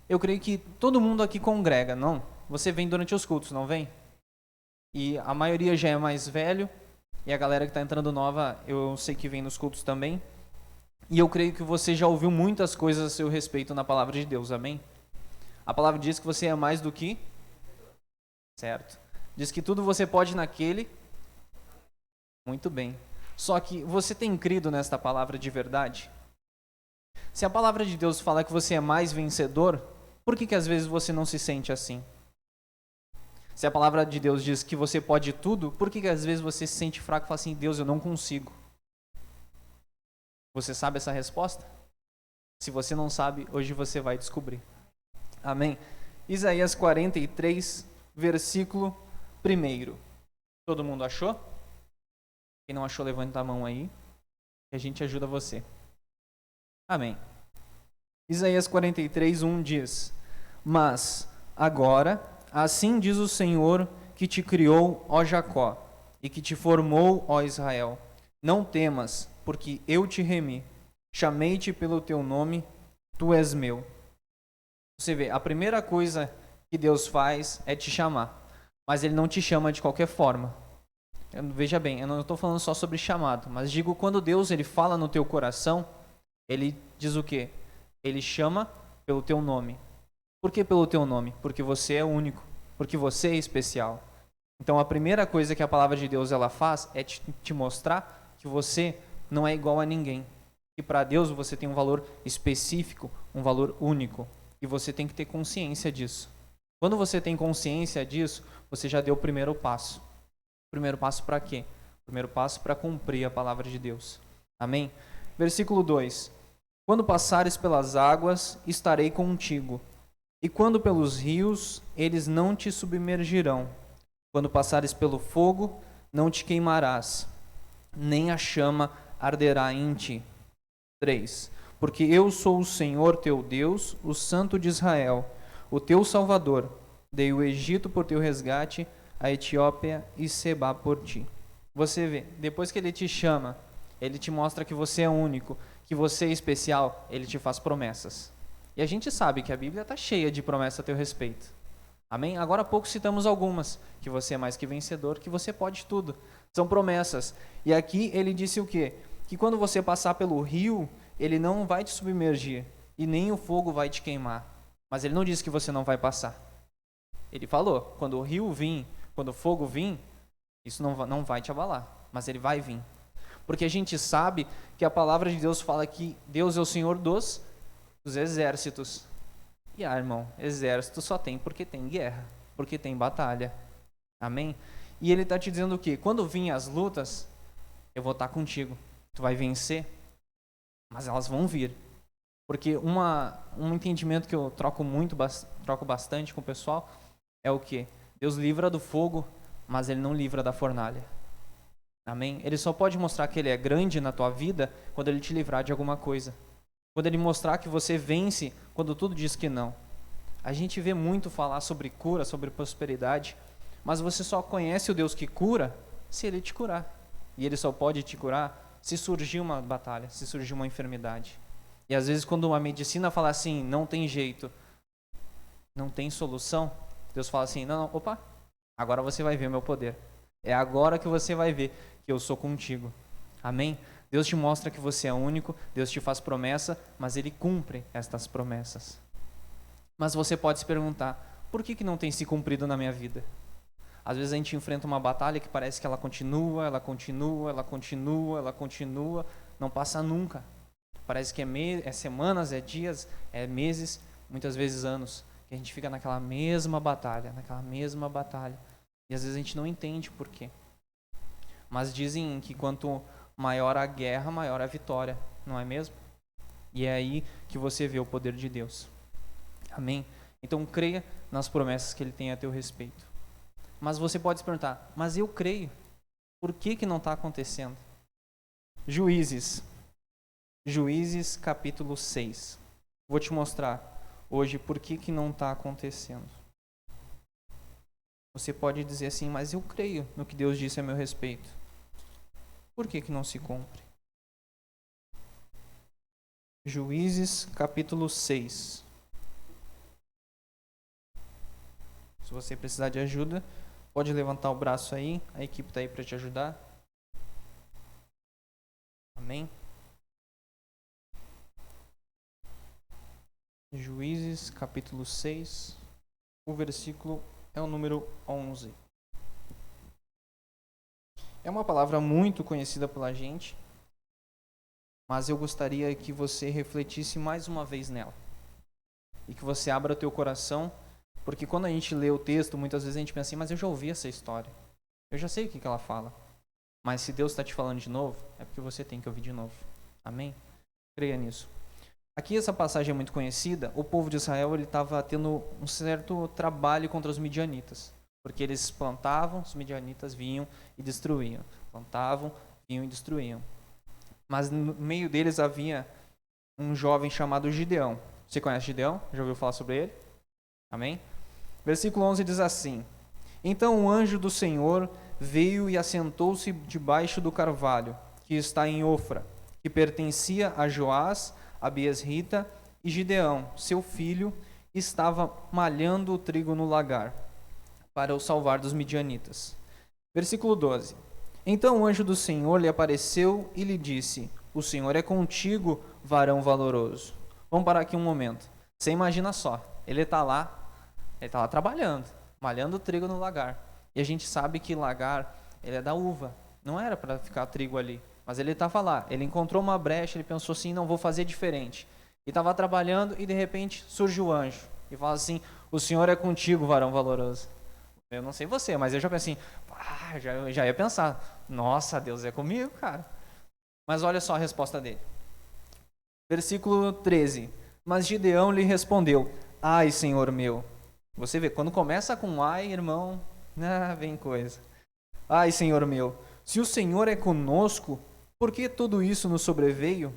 Eu creio que todo mundo aqui congrega, não? Você vem durante os cultos, não vem? E a maioria já é mais velho, e a galera que está entrando nova, eu sei que vem nos cultos também. E eu creio que você já ouviu muitas coisas a seu respeito na palavra de Deus, amém? A palavra diz que você é mais do que... Certo. Diz que tudo você pode naquele... Muito bem. Só que você tem crido nesta palavra de verdade? Se a palavra de Deus fala que você é mais vencedor, por que às vezes você não se sente assim? Se a palavra de Deus diz que você pode tudo, por que às vezes você se sente fraco e fala assim, Deus, eu não consigo? Você sabe essa resposta? Se você não sabe, hoje você vai descobrir. Amém? Isaías 43, versículo 1. Todo mundo achou? Quem não achou, levanta a mão aí, que a gente ajuda você. Amém. Isaías 43, 1 diz: Mas agora, assim diz o Senhor que te criou, ó Jacó, e que te formou, ó Israel. Não temas, porque eu te remi. Chamei-te pelo teu nome, tu és meu. Você vê, a primeira coisa que Deus faz é te chamar. Mas Ele não te chama de qualquer forma. Veja bem, eu não estou falando só sobre chamado, mas digo quando Deus ele fala no teu coração, Ele diz o quê? Ele chama pelo teu nome. Por que pelo teu nome? Porque você é único, porque você é especial. Então a primeira coisa que a palavra de Deus ela faz é te mostrar que você não é igual a ninguém. E para Deus você tem um valor específico, um valor único. E você tem que ter consciência disso. Quando você tem consciência disso, você já deu o primeiro passo. O primeiro passo para quê? O primeiro passo para cumprir a palavra de Deus. Amém? Versículo 2. Quando passares pelas águas, estarei contigo. E quando pelos rios, eles não te submergirão. Quando passares pelo fogo, não te queimarás, nem a chama arderá em ti. 3. Porque eu sou o Senhor teu Deus, o Santo de Israel, o teu Salvador. Dei o Egito por teu resgate, a Etiópia e Sebá por ti. Você vê, depois que ele te chama, ele te mostra que você é único, que você é especial, ele te faz promessas. E a gente sabe que a Bíblia está cheia de promessas a teu respeito. Amém? Agora há pouco citamos algumas, que você é mais que vencedor, que você pode tudo. São promessas. E aqui ele disse o quê? Que quando você passar pelo rio, ele não vai te submergir, e nem o fogo vai te queimar. Mas ele não disse que você não vai passar. Ele falou, quando o rio vir, quando o fogo vir, isso não vai te abalar, mas ele vai vir. Porque a gente sabe que a palavra de Deus fala que Deus é o Senhor dos exércitos. E irmão, exército só tem porque tem guerra, porque tem batalha. Amém? E ele está te dizendo o quê? Quando vir as lutas, eu vou estar contigo. Tu vai vencer, mas elas vão vir. Porque um entendimento que eu troco bastante com o pessoal é o quê? Deus livra do fogo, mas ele não livra da fornalha. Amém? Ele só pode mostrar que ele é grande na tua vida quando ele te livrar de alguma coisa. Quando ele mostrar que você vence quando tudo diz que não. A gente vê muito falar sobre cura, sobre prosperidade, mas você só conhece o Deus que cura se ele te curar. E ele só pode te curar se surgir uma batalha, se surgir uma enfermidade. E às vezes quando a medicina fala assim, não tem jeito, não tem solução, Deus fala assim, não, opa, agora você vai ver meu poder. É agora que você vai ver que eu sou contigo. Amém? Deus te mostra que você é único, Deus te faz promessa, mas Ele cumpre estas promessas. Mas você pode se perguntar, por que não tem se cumprido na minha vida? Às vezes a gente enfrenta uma batalha que parece que ela continua, não passa nunca. Parece que é semanas, é dias, é meses, muitas vezes anos, que a gente fica naquela mesma batalha. E às vezes a gente não entende por quê. Mas dizem que quanto maior a guerra, maior a vitória, não é mesmo? E é aí que você vê o poder de Deus. Amém? Então creia nas promessas que Ele tem a teu respeito. Mas você pode se perguntar, mas eu creio, por que não está acontecendo? Juízes capítulo 6. Vou te mostrar hoje por que não está acontecendo. Você pode dizer assim, mas eu creio no que Deus disse a meu respeito. Por que não se cumpre? Juízes capítulo 6. você precisar de ajuda, pode levantar o braço aí, a equipe está aí para te ajudar. Amém? Juízes, capítulo 6, o versículo é o número 11. É uma palavra muito conhecida pela gente, mas eu gostaria que você refletisse mais uma vez nela. E que você abra o teu coração, porque quando a gente lê o texto, muitas vezes a gente pensa assim, mas eu já ouvi essa história. Eu já sei o que ela fala. Mas se Deus está te falando de novo, é porque você tem que ouvir de novo. Amém? Creia nisso. Aqui essa passagem é muito conhecida. O povo de Israel estava tendo um certo trabalho contra os midianitas. Porque eles plantavam, os midianitas vinham e destruíam. Plantavam, vinham e destruíam. Mas no meio deles havia um jovem chamado Gideão. Você conhece Gideão? Já ouviu falar sobre ele? Amém? Versículo 11 diz assim: Então o anjo do Senhor veio e assentou-se debaixo do carvalho, que está em Ofra, que pertencia a Joás, a Biesrita, e Gideão, seu filho, estava malhando o trigo no lagar, para o salvar dos midianitas. Versículo 12. Então o anjo do Senhor lhe apareceu e lhe disse: O Senhor é contigo, varão valoroso. Vamos parar aqui um momento. Você imagina só, ele está lá trabalhando, malhando o trigo no lagar. E a gente sabe que lagar, ele é da uva. Não era para ficar trigo ali. Mas ele estava lá, ele encontrou uma brecha, ele pensou assim, não, vou fazer diferente. E estava trabalhando e de repente surge o anjo. E fala assim, o Senhor é contigo, varão valoroso. Eu não sei você, mas eu já pensei assim, já ia pensar, nossa, Deus é comigo, cara. Mas olha só a resposta dele. Versículo 13. Mas Gideão lhe respondeu, ai, Senhor meu. Você vê, quando começa com ai, irmão, vem coisa. Ai, Senhor meu, se o Senhor é conosco, por que tudo isso nos sobreveio?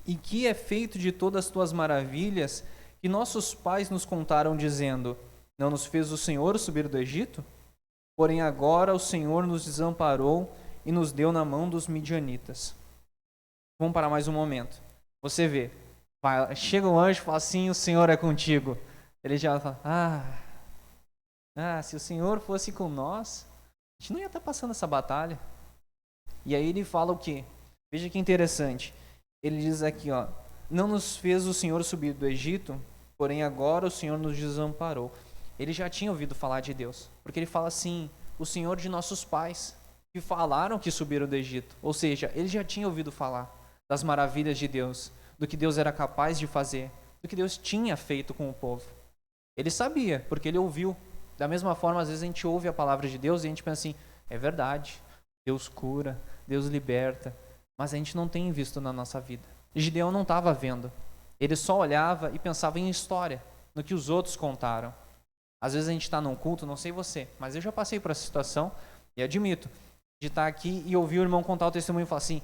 E que é feito de todas as tuas maravilhas que nossos pais nos contaram, dizendo, não nos fez o Senhor subir do Egito? Porém agora o Senhor nos desamparou e nos deu na mão dos midianitas. Vamos parar mais um momento. Você vê, chega um anjo e fala assim, o Senhor é contigo. Ele já fala, se o Senhor fosse com nós, a gente não ia estar passando essa batalha. E aí ele fala o quê? Veja que interessante. Ele diz aqui, não nos fez o Senhor subir do Egito, porém agora o Senhor nos desamparou. Ele já tinha ouvido falar de Deus, porque ele fala assim, o Senhor de nossos pais, que falaram que subiram do Egito. Ou seja, ele já tinha ouvido falar das maravilhas de Deus, do que Deus era capaz de fazer, do que Deus tinha feito com o povo. Ele sabia, porque ele ouviu. Da mesma forma, às vezes a gente ouve a palavra de Deus e a gente pensa assim, é verdade, Deus cura, Deus liberta, mas a gente não tem visto na nossa vida. Gideão não estava vendo. Ele só olhava e pensava em história, no que os outros contaram. Às vezes a gente está num culto, não sei você, mas eu já passei por essa situação e admito, de estar aqui e ouvir o irmão contar o testemunho e falar assim,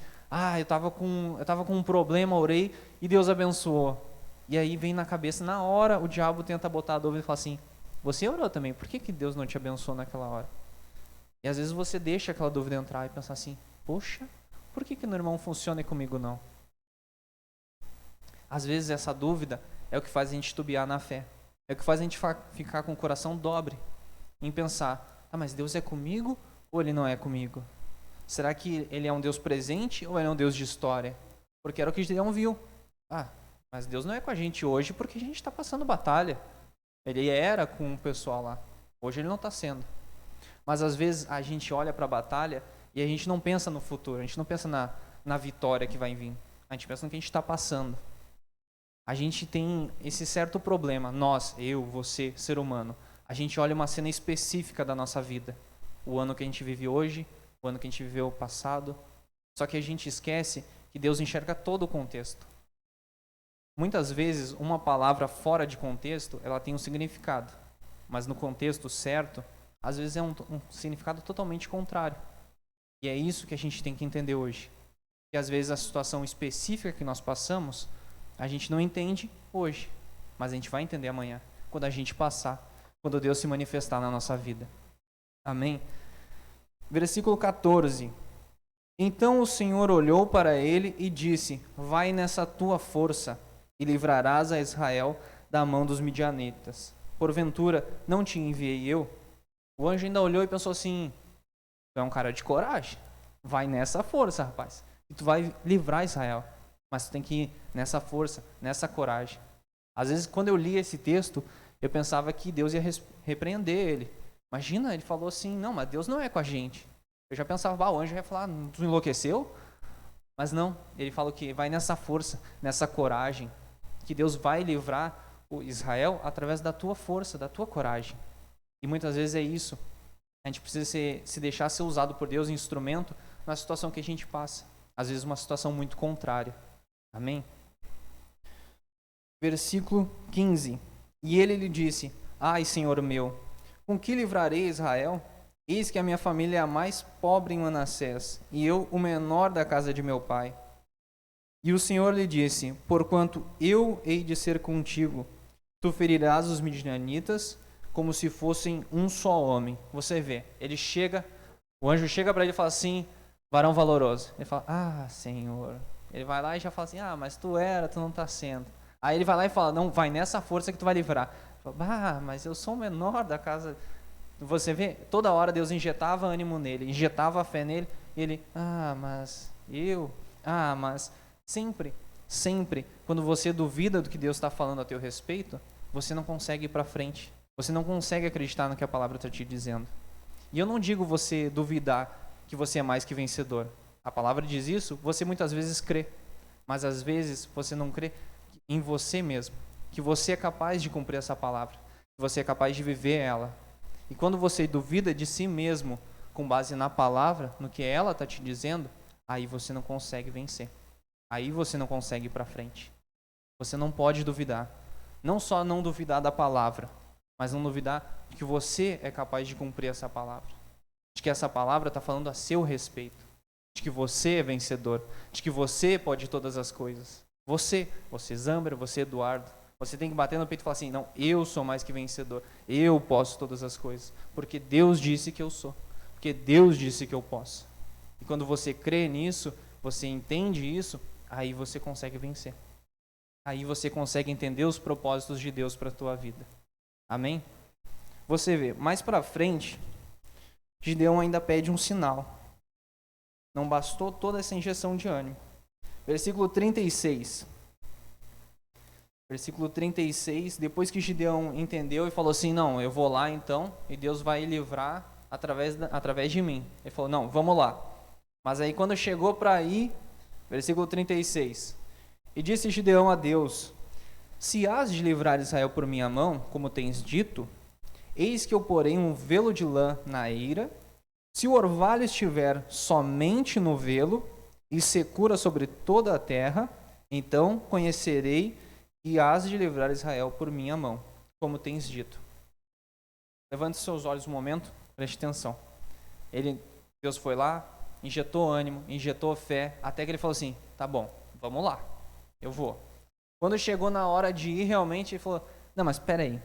eu estava com um problema, orei e Deus abençoou. E aí vem na cabeça, na hora o diabo tenta botar a dúvida e fala assim, você orou também, por que Deus não te abençoou naquela hora? E às vezes você deixa aquela dúvida entrar e pensar assim, poxa, por que no irmão funciona e comigo não? Às vezes essa dúvida é o que faz a gente titubear na fé. É o que faz a gente ficar com o coração dobre em pensar, mas Deus é comigo ou Ele não é comigo? Será que Ele é um Deus presente ou Ele é um Deus de história? Porque era o que Gideão viu. Mas Deus não é com a gente hoje porque a gente está passando batalha. Ele era com o pessoal lá. Hoje Ele não está sendo. Mas às vezes a gente olha para a batalha e a gente não pensa no futuro. A gente não pensa na vitória que vai vir. A gente pensa no que a gente está passando. A gente tem esse certo problema, nós, eu, você, ser humano. A gente olha uma cena específica da nossa vida. O ano que a gente vive hoje, o ano que a gente viveu passado. Só que a gente esquece que Deus enxerga todo o contexto. Muitas vezes, uma palavra fora de contexto, ela tem um significado. Mas no contexto certo, às vezes é um significado totalmente contrário. E é isso que a gente tem que entender hoje. Que às vezes a situação específica que nós passamos, a gente não entende hoje, mas a gente vai entender amanhã, quando a gente passar, quando Deus se manifestar na nossa vida. Amém? Versículo 14. Então o Senhor olhou para ele e disse, vai nessa tua força e livrarás a Israel da mão dos midianitas. porventura não te enviei eu? O anjo ainda olhou e pensou assim, tu é um cara de coragem, vai nessa força, rapaz, e tu vai livrar Israel, mas tu tem que ir nessa força, nessa coragem. Às vezes, quando eu li esse texto, eu pensava que Deus ia repreender ele. Imagina, ele falou assim, não, mas Deus não é com a gente. Eu já pensava, o anjo ia falar, tu enlouqueceu? Mas não, ele falou que vai nessa força, nessa coragem, que Deus vai livrar o Israel através da tua força, da tua coragem. E muitas vezes é isso. A gente precisa se deixar ser usado por Deus, instrumento, na situação que a gente passa. Às vezes uma situação muito contrária. Amém? Versículo 15. E ele lhe disse, ai, Senhor meu, com que livrarei Israel? Eis que a minha família é a mais pobre em Manassés, e eu o menor da casa de meu pai. E o Senhor lhe disse, porquanto eu hei de ser contigo, tu ferirás os midianitas como se fossem um só homem. Você vê, o anjo chega para ele e fala assim, varão valoroso. Ele fala, Senhor. Ele vai lá e já fala assim, mas tu não está sendo. Aí ele vai lá e fala, não, vai nessa força que tu vai livrar. Fala, mas eu sou o menor da casa. Você vê, toda hora Deus injetava ânimo nele, injetava fé nele, e ele, mas sempre, quando você duvida do que Deus está falando a teu respeito, você não consegue ir para frente, você não consegue acreditar no que a palavra está te dizendo. E eu não digo você duvidar que você é mais que vencedor. A palavra diz isso, você muitas vezes crê, mas às vezes você não crê em você mesmo, que você é capaz de cumprir essa palavra, que você é capaz de viver ela. E quando você duvida de si mesmo, com base na palavra, no que ela está te dizendo, aí você não consegue vencer. Aí você não consegue ir para frente. Você não pode duvidar. Não só não duvidar da palavra, mas não duvidar de que você é capaz de cumprir essa palavra. De que essa palavra está falando a seu respeito. De que você é vencedor. De que você pode todas as coisas. Você Zambra, você Eduardo. Você tem que bater no peito e falar assim, não, eu sou mais que vencedor, eu posso todas as coisas, porque Deus disse que eu sou, porque Deus disse que eu posso. E quando você crê nisso, você entende isso, aí você consegue vencer. Aí você consegue entender os propósitos de Deus para a tua vida. Amém? Você vê, mais para frente, Gideão ainda pede um sinal. Não bastou toda essa injeção de ânimo. Versículo 36. Versículo 36, depois que Gideão entendeu e falou assim, não, eu vou lá então, e Deus vai livrar através de mim. Ele falou, não, vamos lá. Mas aí quando chegou para ir, versículo 36, e disse Gideão a Deus, se hás de livrar Israel por minha mão, como tens dito, eis que eu porei um velo de lã na eira, se o orvalho estiver somente no velo, e secura sobre toda a terra, então conhecerei e hás de livrar Israel por minha mão, como tens dito. Levante seus olhos um momento, preste atenção. Deus foi lá, injetou ânimo, injetou fé, até que ele falou assim, tá bom, vamos lá, eu vou. Quando chegou na hora de ir realmente, ele falou, não, mas espera aí,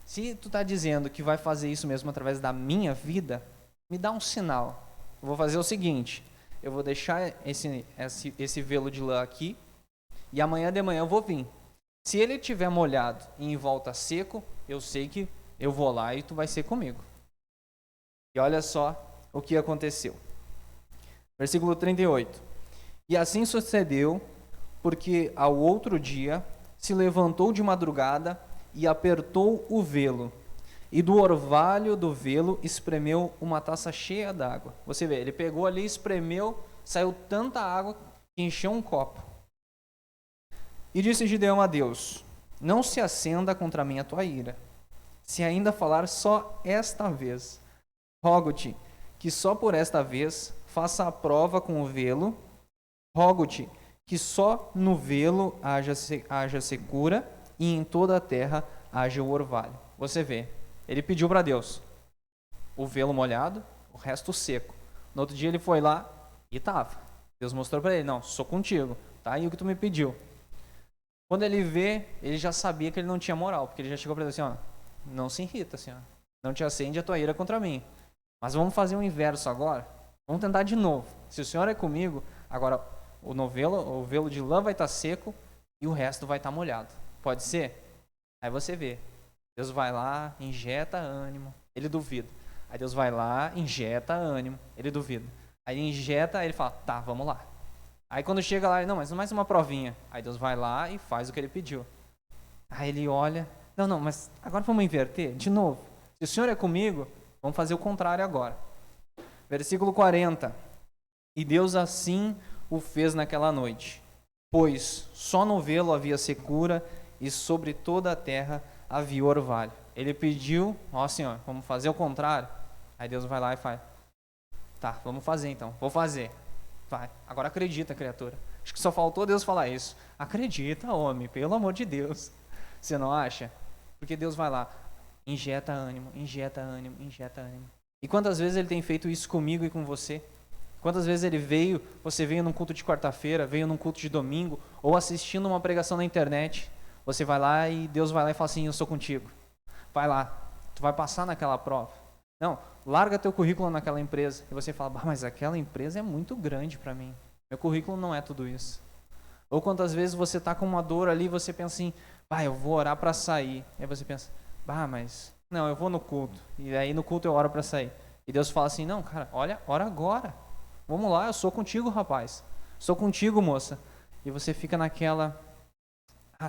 se tu está dizendo que vai fazer isso mesmo através da minha vida, me dá um sinal. Eu vou fazer o seguinte, eu vou deixar esse velo de lã aqui, e amanhã de manhã eu vou vir. Se ele estiver molhado e em volta seco, eu sei que eu vou lá e tu vai ser comigo. E olha só o que aconteceu. Versículo 38. E assim sucedeu, porque ao outro dia se levantou de madrugada e apertou o velo, e do orvalho do velo espremeu uma taça cheia d'água. Você vê, ele pegou ali, espremeu, saiu tanta água que encheu um copo. E disse Gideão a Deus, não se acenda contra mim a tua ira, se ainda falar só esta vez. Rogo-te que só por esta vez faça a prova com o velo, rogo-te que só no velo haja secura e em toda a terra haja o orvalho. Você vê, ele pediu para Deus o velo molhado, o resto seco. No outro dia ele foi lá e estava. Deus mostrou para ele, não, sou contigo, tá aí o que tu me pediu. Quando ele vê, ele já sabia que ele não tinha moral, porque ele já chegou para ele assim, não se irrita, Senhor, não te acende a tua ira contra mim. Mas vamos fazer o inverso agora, vamos tentar de novo. Se o Senhor é comigo, agora o velo de lã vai estar seco e o resto vai estar molhado. Pode ser? Aí você vê, Deus vai lá, injeta ânimo, ele duvida. Aí Deus vai lá, injeta ânimo, ele duvida. Aí ele injeta, aí ele fala, tá, vamos lá. Aí quando chega lá, não, mas mais uma provinha. Aí Deus vai lá e faz o que ele pediu. Aí ele olha, não, mas agora vamos inverter, de novo. Se o Senhor é comigo, vamos fazer o contrário agora. Versículo 40. E Deus assim o fez naquela noite, pois só no vê-lo havia secura e sobre toda a terra havia orvalho. Ele pediu, ó Senhor, vamos fazer o contrário. Aí Deus vai lá e faz, tá, vamos fazer então, vou fazer. Vai, agora acredita, criatura. Acho que só faltou Deus falar isso. Acredita, homem, pelo amor de Deus. Você não acha? Porque Deus vai lá, injeta ânimo, injeta ânimo, injeta ânimo. E quantas vezes Ele tem feito isso comigo e com você? Quantas vezes você veio num culto de quarta-feira, veio num culto de domingo, ou assistindo uma pregação na internet, você vai lá e Deus vai lá e fala assim, eu sou contigo. Vai lá, tu vai passar naquela prova. Não, larga teu currículo naquela empresa. E você fala, mas aquela empresa é muito grande para mim. Meu currículo não é tudo isso. Ou quantas vezes você está com uma dor ali e você pensa assim, eu vou orar para sair. Aí você pensa, mas não, eu vou no culto. E aí no culto eu oro para sair. E Deus fala assim, não, cara, ora agora. Vamos lá, eu sou contigo, rapaz. Sou contigo, moça. E você fica naquela,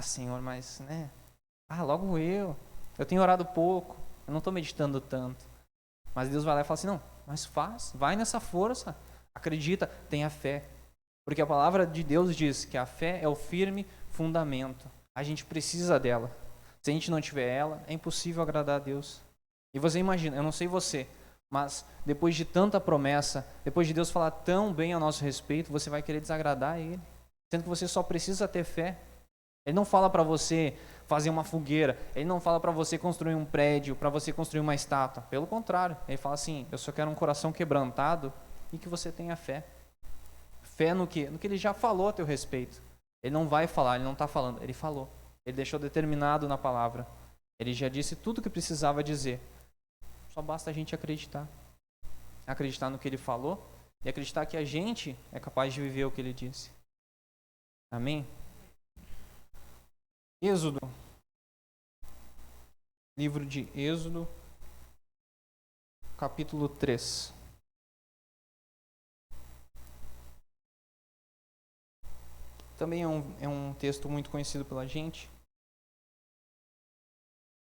Senhor, mas, né? Logo eu tenho orado pouco, eu não estou meditando tanto. Mas Deus vai lá e fala assim, não, mas vai nessa força, acredita, tenha fé. Porque a palavra de Deus diz que a fé é o firme fundamento. A gente precisa dela. Se a gente não tiver ela, é impossível agradar a Deus. E você imagina, eu não sei você, mas depois de tanta promessa, depois de Deus falar tão bem a nosso respeito, você vai querer desagradar a Ele. Sendo que você só precisa ter fé. Ele não fala para você fazer uma fogueira, ele não fala para você construir um prédio, para você construir uma estátua. Pelo contrário, ele fala assim, eu só quero um coração quebrantado e que você tenha fé. Fé no quê? No que ele já falou a teu respeito. Ele não vai falar, ele não está falando, ele falou. Ele deixou determinado na palavra. Ele já disse tudo o que precisava dizer. Só basta a gente acreditar. Acreditar no que ele falou e acreditar que a gente é capaz de viver o que ele disse. Amém? Êxodo. Livro de Êxodo, capítulo 3. Também é um texto muito conhecido pela gente,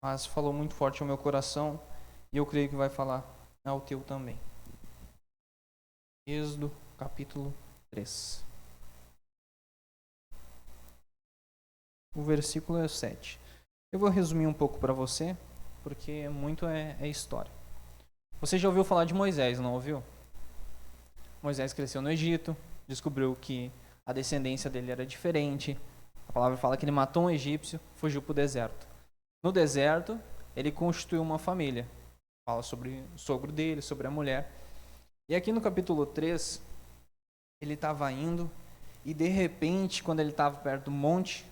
mas falou muito forte ao meu coração e eu creio que vai falar ao teu também. Êxodo, capítulo 3. O versículo é 7. Eu vou resumir um pouco para você, porque muito é história. Você já ouviu falar de Moisés, não ouviu? Moisés cresceu no Egito, descobriu que a descendência dele era diferente. A palavra fala que ele matou um egípcio, fugiu para o deserto. No deserto, ele constituiu uma família. Fala sobre o sogro dele, sobre a mulher. E aqui no capítulo 3, ele estava indo e de repente, quando ele estava perto do monte,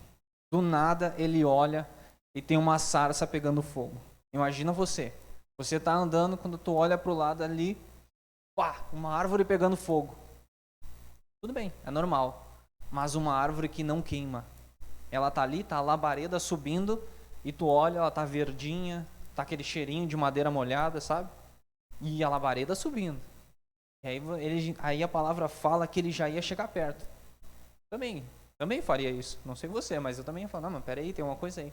do nada ele olha e tem uma sarça pegando fogo. Imagina você está andando, quando tu olha para o lado ali, uma árvore pegando fogo. Tudo bem, é normal. Mas uma árvore que não queima. Ela tá ali, tá a labareda subindo, e tu olha, ela tá verdinha, tá aquele cheirinho de madeira molhada, sabe? E a labareda subindo. E aí a palavra fala que ele já ia chegar perto. Também faria isso. Não sei você, mas eu também ia falar, não, mas peraí, tem uma coisa aí.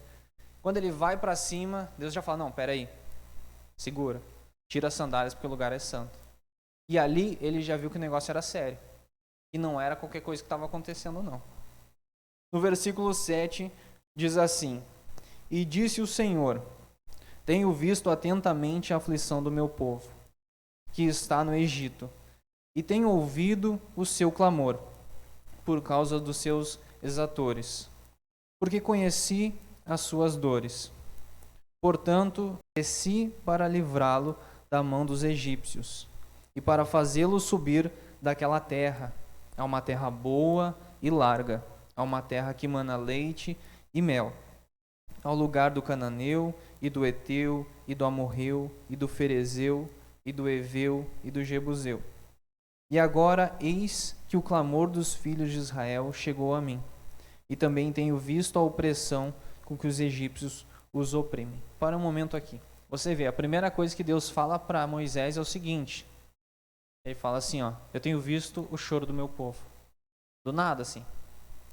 Quando ele vai para cima, Deus já fala, não, peraí, segura, tira as sandálias porque o lugar é santo. E ali ele já viu que o negócio era sério. E não era qualquer coisa que estava acontecendo, não. No versículo 7 diz assim, e disse o Senhor, tenho visto atentamente a aflição do meu povo, que está no Egito, e tenho ouvido o seu clamor, por causa dos seus exatores, porque conheci as suas dores. Portanto, desci para livrá-lo da mão dos egípcios, e para fazê-lo subir daquela terra, a uma terra boa e larga, a uma terra que mana leite e mel, ao lugar do cananeu, e do eteu, e do amorreu, e do ferezeu, e do eveu, e do jebuseu. E agora eis que o clamor dos filhos de Israel chegou a mim, e também tenho visto a opressão com que os egípcios os oprimem. Para um momento aqui. Você vê, a primeira coisa que Deus fala para Moisés é o seguinte. Ele fala assim, ó, eu tenho visto o choro do meu povo. Do nada, assim.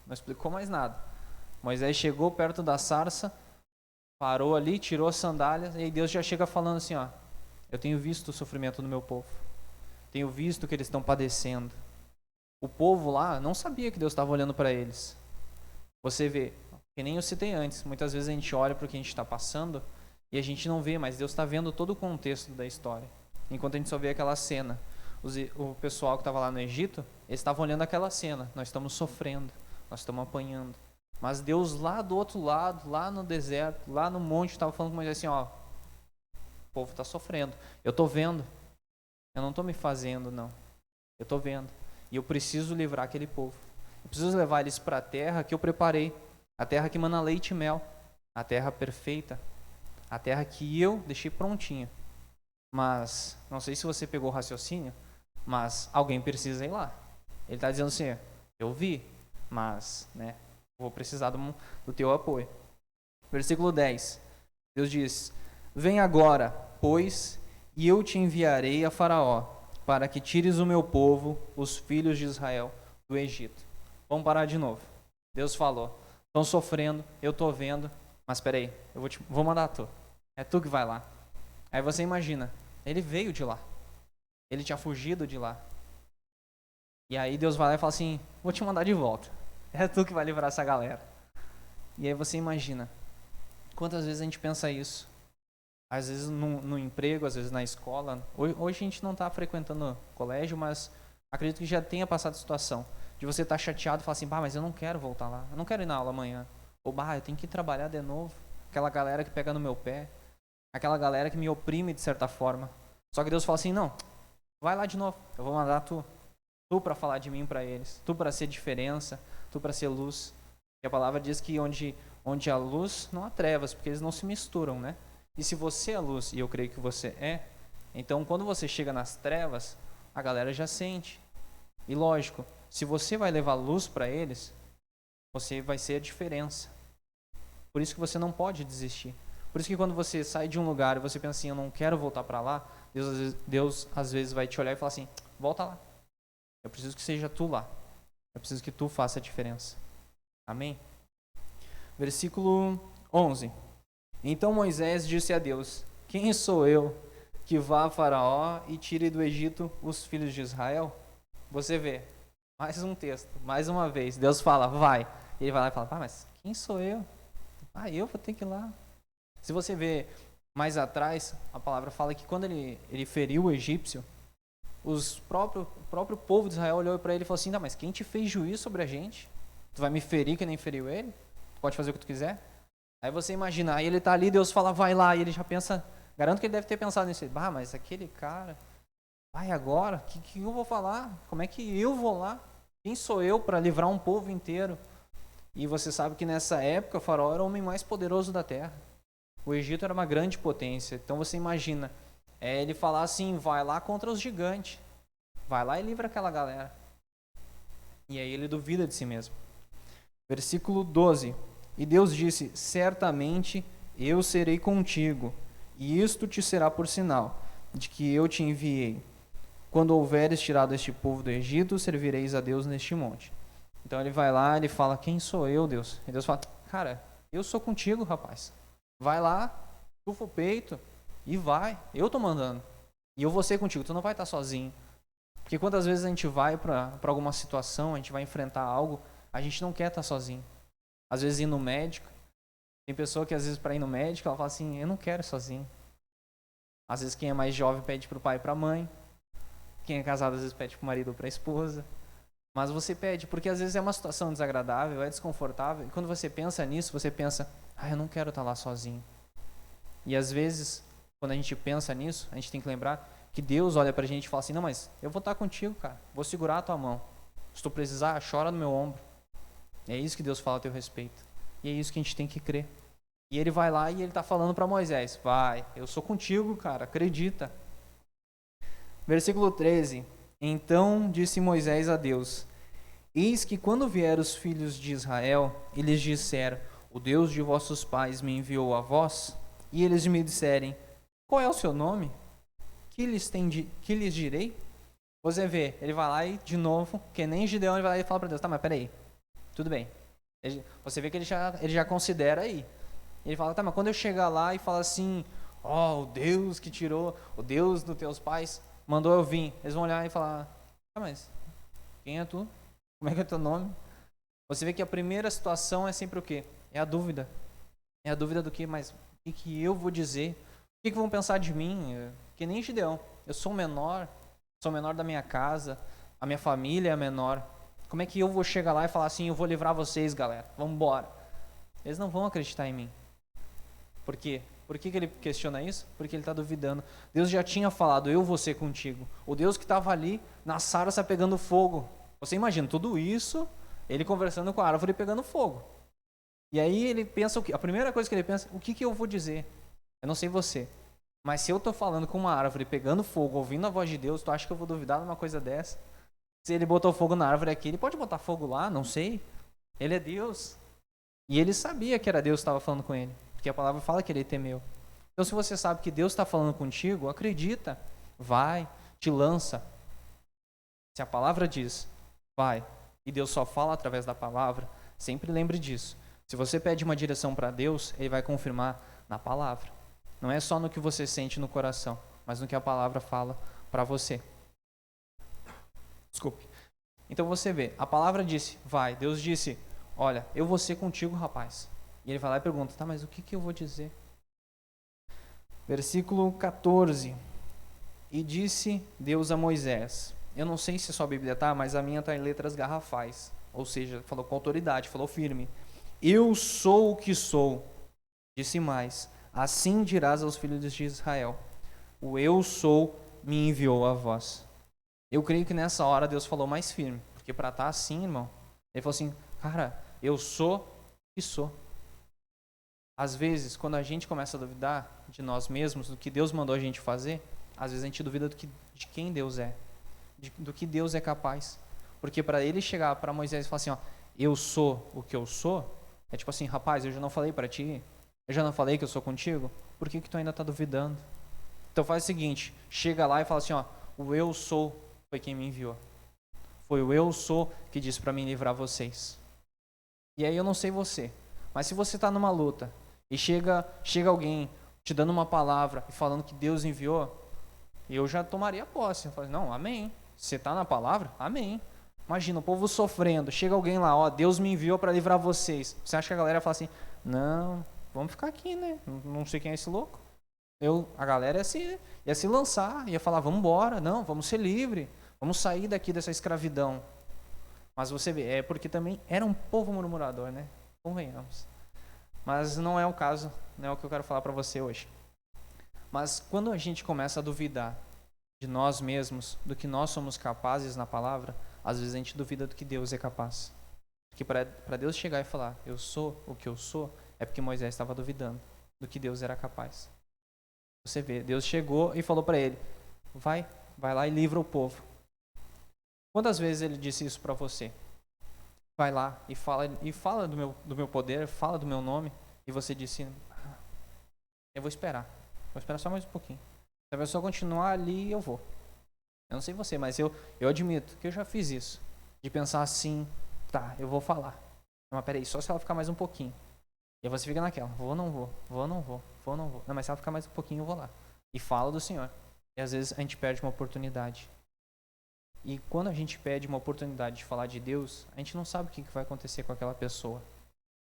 Não explicou mais nada. Moisés chegou perto da sarça, parou ali, tirou as sandálias, e aí Deus já chega falando assim, ó, eu tenho visto o sofrimento do meu povo. Tenho visto que eles estão padecendo. O povo lá não sabia que Deus estava olhando para eles. Você vê, que nem eu citei antes, muitas vezes a gente olha para o que a gente está passando e a gente não vê, mas Deus está vendo todo o contexto da história. Enquanto a gente só vê aquela cena. O pessoal que estava lá no Egito, eles estavam olhando aquela cena. Nós estamos sofrendo, nós estamos apanhando. Mas Deus lá do outro lado, lá no deserto, lá no monte, estava falando com Moisés assim, ó, o povo está sofrendo. Eu estou vendo. Eu não estou me fazendo, não. Eu estou vendo. E eu preciso livrar aquele povo. Eu preciso levar eles para a terra que eu preparei. A terra que mana leite e mel. A terra perfeita. A terra que eu deixei prontinha. Mas, não sei se você pegou o raciocínio, mas alguém precisa ir lá. Ele está dizendo assim, eu vi, mas, né, vou precisar do teu apoio. Versículo 10. Deus diz, vem agora, pois, e eu te enviarei a Faraó, para que tires o meu povo, os filhos de Israel, do Egito. Vamos parar de novo. Deus falou, estão sofrendo, eu estou vendo, mas espera aí, vou mandar tu. É tu que vai lá. Aí você imagina, ele veio de lá. Ele tinha fugido de lá. E aí Deus vai lá e fala assim, vou te mandar de volta. É tu que vai livrar essa galera. E aí você imagina, quantas vezes a gente pensa isso? Às vezes no emprego, às vezes na escola. Hoje a gente não está frequentando colégio, mas acredito que já tenha passado a situação de você estar chateado e falar assim, mas eu não quero voltar lá, eu não quero ir na aula amanhã. Ou, eu tenho que ir trabalhar de novo. Aquela galera que pega no meu pé, aquela galera que me oprime de certa forma. Só que Deus fala assim, não, vai lá de novo, eu vou mandar tu para falar de mim para eles, tu para ser diferença, tu para ser luz. E a palavra diz que onde há luz, não há trevas, porque eles não se misturam, né? E se você é luz, e eu creio que você é, então quando você chega nas trevas, a galera já sente. E lógico, se você vai levar luz para eles, você vai ser a diferença. Por isso que você não pode desistir. Por isso que quando você sai de um lugar e você pensa assim, eu não quero voltar para lá, Deus às vezes vai te olhar e falar assim, volta lá. Eu preciso que seja tu lá. Eu preciso que tu faça a diferença. Amém? Versículo 11. Então Moisés disse a Deus, quem sou eu que vá a Faraó e tire do Egito os filhos de Israel? Você vê, mais um texto, mais uma vez, Deus fala, vai. E ele vai lá e fala, mas quem sou eu? Eu vou ter que ir lá. Se você vê mais atrás, a palavra fala que quando ele feriu o egípcio, o próprio povo de Israel olhou para ele e falou assim, mas quem te fez juízo sobre a gente? Tu vai me ferir que nem feriu ele? Tu pode fazer o que tu quiser? Aí você imagina, aí ele tá ali, Deus fala, vai lá, e ele já pensa, garanto que ele deve ter pensado nisso, mas aquele cara, vai agora, o que eu vou falar? Como é que eu vou lá? Quem sou eu para livrar um povo inteiro? E você sabe que nessa época, o Faraó era o homem mais poderoso da terra. O Egito era uma grande potência. Então você imagina, ele falar assim, vai lá contra os gigantes. Vai lá e livra aquela galera. E aí ele duvida de si mesmo. Versículo 12. E Deus disse, certamente eu serei contigo, e isto te será por sinal, de que eu te enviei. Quando houveres tirado este povo do Egito, servireis a Deus neste monte. Então ele vai lá, ele fala, quem sou eu, Deus? E Deus fala, cara, eu sou contigo, rapaz. Vai lá, tufa o peito e vai. Eu tô mandando. E eu vou ser contigo, tu não vai estar sozinho. Porque quantas vezes a gente vai para alguma situação, a gente vai enfrentar algo, a gente não quer estar sozinho. Às vezes ir no médico. Tem pessoa que às vezes para ir no médico, ela fala assim, eu não quero ir sozinho. Às vezes quem é mais jovem pede pro pai e pra mãe. Quem é casado às vezes pede pro marido ou pra esposa. Mas você pede, porque às vezes é uma situação desagradável, é desconfortável. E quando você pensa nisso, você pensa, eu não quero estar lá sozinho. E às vezes, quando a gente pensa nisso, a gente tem que lembrar que Deus olha pra gente e fala assim, não, mas eu vou estar contigo, cara. Vou segurar a tua mão. Se tu precisar, chora no meu ombro. É isso que Deus fala a teu respeito. E é isso que a gente tem que crer. E ele vai lá e ele está falando para Moisés, vai, eu sou contigo, cara, acredita. Versículo 13. Então disse Moisés a Deus, eis que quando vier os filhos de Israel e lhes disser, o Deus de vossos pais me enviou a vós, e eles me disserem, qual é o seu nome? Que lhes direi? Você vê, ele vai lá e, de novo, que nem Gideão, ele vai lá e fala para Deus, tá, mas peraí, tudo bem. Você vê que ele já considera aí. Ele fala, tá, mas quando eu chegar lá e falar assim, ó, o Deus que tirou, o Deus dos teus pais mandou eu vir, eles vão olhar e falar, tá, mas quem é tu? Como é que é teu nome? Você vê que a primeira situação é sempre o quê? É a dúvida. É a dúvida do que, mas o que eu vou dizer? O que vão pensar de mim? Que nem Gideão. Eu sou o menor da minha casa, a minha família é menor. Como é que eu vou chegar lá e falar assim, eu vou livrar vocês, galera, vamos embora? Eles não vão acreditar em mim. Por quê? Por que ele questiona isso? Porque ele está duvidando. Deus já tinha falado, eu vou ser contigo. O Deus que estava ali na sarça pegando fogo. Você imagina tudo isso, ele conversando com a árvore pegando fogo. E aí ele pensa o quê? A primeira coisa que ele pensa, o que eu vou dizer? Eu não sei você, mas se eu estou falando com uma árvore pegando fogo, ouvindo a voz de Deus, tu acha que eu vou duvidar de uma coisa dessa? Se ele botou fogo na árvore aqui, ele pode botar fogo lá, não sei. Ele é Deus. E ele sabia que era Deus que estava falando com ele, porque a palavra fala que ele temeu. Então se você sabe que Deus está falando contigo, acredita, vai, te lança. Se a palavra diz, vai, e Deus só fala através da palavra, sempre lembre disso. Se você pede uma direção para Deus, Ele vai confirmar na palavra. Não é só no que você sente no coração, mas no que a palavra fala para você. Desculpe. Então você vê, a palavra disse, vai. Deus disse, olha, eu vou ser contigo, rapaz. E ele vai lá e pergunta, tá, mas o que eu vou dizer? Versículo 14. E disse Deus a Moisés. Eu não sei se a sua Bíblia tá, mas a minha tá em letras garrafais. Ou seja, falou com autoridade, falou firme. Eu sou o que sou. Disse mais, assim dirás aos filhos de Israel, o eu sou me enviou a vós. Eu creio que nessa hora Deus falou mais firme, porque para estar assim, irmão, ele falou assim, cara, eu sou o que sou. Às vezes, quando a gente começa a duvidar de nós mesmos, do que Deus mandou a gente fazer, às vezes a gente duvida de quem Deus é, do que Deus é capaz. Porque para ele chegar para Moisés e falar assim, ó, eu sou o que eu sou, é tipo assim, rapaz, eu já não falei para ti, eu já não falei que eu sou contigo, por que tu ainda está duvidando? Então faz o seguinte, chega lá e fala assim, ó, o eu sou foi quem me enviou. Foi o eu sou que disse para mim livrar vocês. E aí eu não sei você, mas se você está numa luta e chega alguém te dando uma palavra e falando que Deus enviou, eu já tomaria posse. Eu falo, não, amém. Você está na palavra? Amém. Imagina, o povo sofrendo, chega alguém lá, ó, Deus me enviou para livrar vocês. Você acha que a galera fala assim, não, vamos ficar aqui, né? Não sei quem é esse louco. A galera ia se lançar, ia falar, vamos embora, não, vamos ser livre, vamos sair daqui dessa escravidão. Mas você vê, é porque também era um povo murmurador, né? Convenhamos. Mas não é o caso, não é o que eu quero falar para você hoje. Mas quando a gente começa a duvidar de nós mesmos, do que nós somos capazes na palavra, às vezes a gente duvida do que Deus é capaz. Porque para Deus chegar e falar, eu sou o que eu sou, é porque Moisés estava duvidando do que Deus era capaz. Você vê, Deus chegou e falou para ele, vai lá e livra o povo. Quantas vezes ele disse isso para você? Vai lá e fala do meu poder, fala do meu nome, e você disse, eu vou esperar só mais um pouquinho. Se a pessoa continuar ali, eu vou. Eu não sei você, mas eu admito que eu já fiz isso. De pensar assim, tá, eu vou falar. Não, mas peraí, só se ela ficar mais um pouquinho. E você fica naquela, vou ou não vou, vou ou não vou, vou ou não vou. Não, mas se ela ficar mais um pouquinho, eu vou lá. E fala do Senhor. E às vezes a gente perde uma oportunidade. E quando a gente pede uma oportunidade de falar de Deus, a gente não sabe o que vai acontecer com aquela pessoa.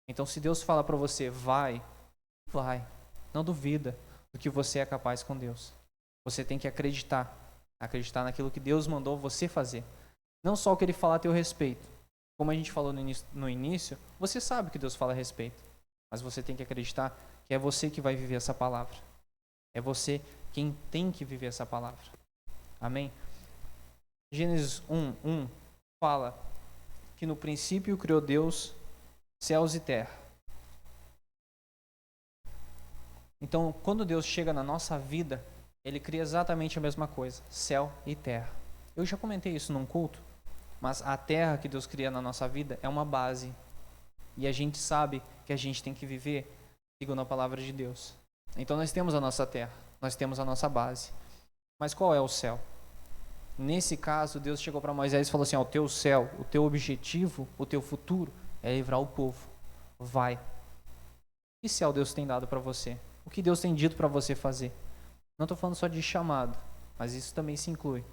Então se Deus fala para você, vai. Não duvida do que você é capaz com Deus. Você tem que acreditar naquilo que Deus mandou você fazer. Não só o que Ele fala a teu respeito. Como a gente falou no início, você sabe o que Deus fala a respeito. Mas você tem que acreditar que é você que vai viver essa palavra. É você quem tem que viver essa palavra. Amém? Gênesis 1:1 fala que no princípio criou Deus céus e terra. Então, quando Deus chega na nossa vida, Ele cria exatamente a mesma coisa, céu e terra. Eu já comentei isso num culto, mas a terra que Deus cria na nossa vida é uma base. E a gente sabe que a gente tem que viver segundo a palavra de Deus. Então nós temos a nossa terra, nós temos a nossa base. Mas qual é o céu? Nesse caso, Deus chegou para Moisés e falou assim: o teu céu, o teu objetivo, o teu futuro é livrar o povo. Vai. Que céu Deus tem dado para você? O que Deus tem dito para você fazer? Não estou falando só de chamado, mas isso também se inclui.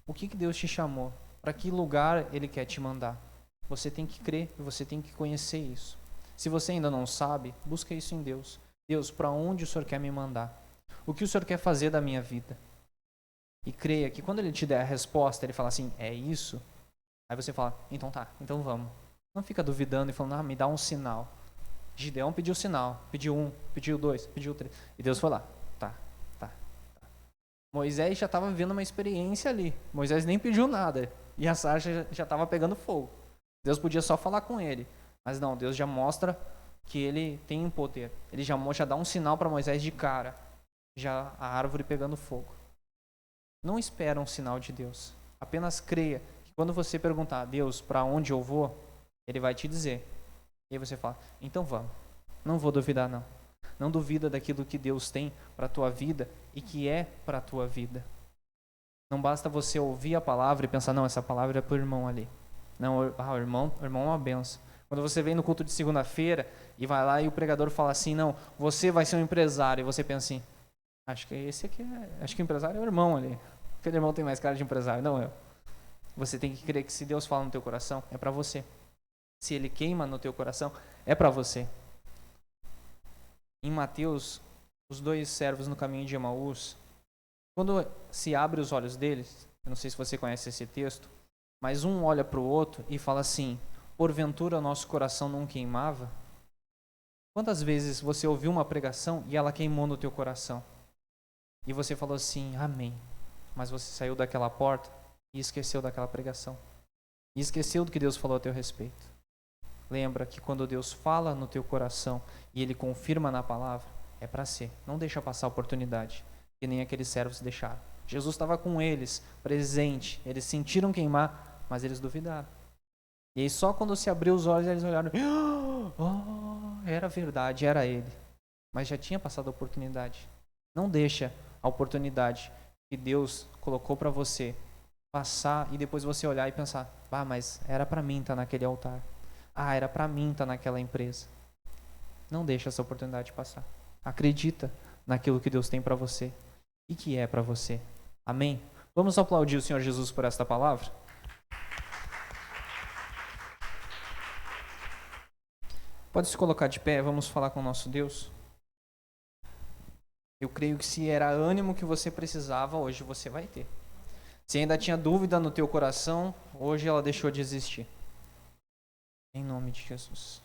O que Deus te chamou? Para que lugar Ele quer te mandar? Você tem que crer e você tem que conhecer isso. Se você ainda não sabe, busca isso em Deus. Deus, para onde o Senhor quer me mandar? O que o Senhor quer fazer da minha vida? E creia que quando Ele te der a resposta, Ele fala assim, é isso? Aí você fala, então tá, então vamos. Não fica duvidando e falando, me dá um sinal. Gideão pediu sinal, pediu 1, pediu 2, pediu 3. E Deus foi lá, tá. Moisés já estava vivendo uma experiência ali. Moisés nem pediu nada. E a sarça já estava pegando fogo. Deus podia só falar com ele. Mas não, Deus já mostra que ele tem um poder. Ele já dá um sinal para Moisés de cara. Já a árvore pegando fogo. Não espera um sinal de Deus. Apenas creia que quando você perguntar, Deus, para onde eu vou? Ele vai te dizer. E aí você fala, então vamos. Não vou duvidar não. Não duvida daquilo que Deus tem para a tua vida e que é para a tua vida. Não basta você ouvir a palavra e pensar, não, essa palavra é para o irmão ali. Não, o irmão é uma benção. Quando você vem no culto de segunda-feira e vai lá e o pregador fala assim, não, você vai ser um empresário. E você pensa assim, acho que esse aqui acho que o empresário é o irmão ali. Aquele irmão tem mais cara de empresário, não eu. Você tem que crer que se Deus fala no teu coração, é para você. Se Ele queima no teu coração, é para você. Em Mateus, os 2 servos no caminho de Emaús, quando se abre os olhos deles, eu não sei se você conhece esse texto, mas um olha para o outro e fala assim, porventura o nosso coração não queimava? Quantas vezes você ouviu uma pregação e ela queimou no teu coração? E você falou assim, amém. Mas você saiu daquela porta e esqueceu daquela pregação. E esqueceu do que Deus falou a teu respeito. Lembra que quando Deus fala no teu coração e Ele confirma na palavra, é para ser. Não deixa passar a oportunidade, que nem aqueles servos deixaram. Jesus estava com eles, presente. Eles sentiram queimar, mas eles duvidaram. E aí só quando se abriu os olhos, eles olharam, era verdade, era Ele. Mas já tinha passado a oportunidade. Não deixa a oportunidade que Deus colocou para você passar e depois você olhar e pensar, mas era para mim estar naquele altar. Era para mim estar naquela empresa. Não deixa essa oportunidade passar. Acredita naquilo que Deus tem para você e que é para você. Amém? Vamos aplaudir o Senhor Jesus por esta palavra? Pode se colocar de pé, vamos falar com o nosso Deus. Eu creio que se era ânimo que você precisava, hoje você vai ter. Se ainda tinha dúvida no teu coração, hoje ela deixou de existir. Em nome de Jesus.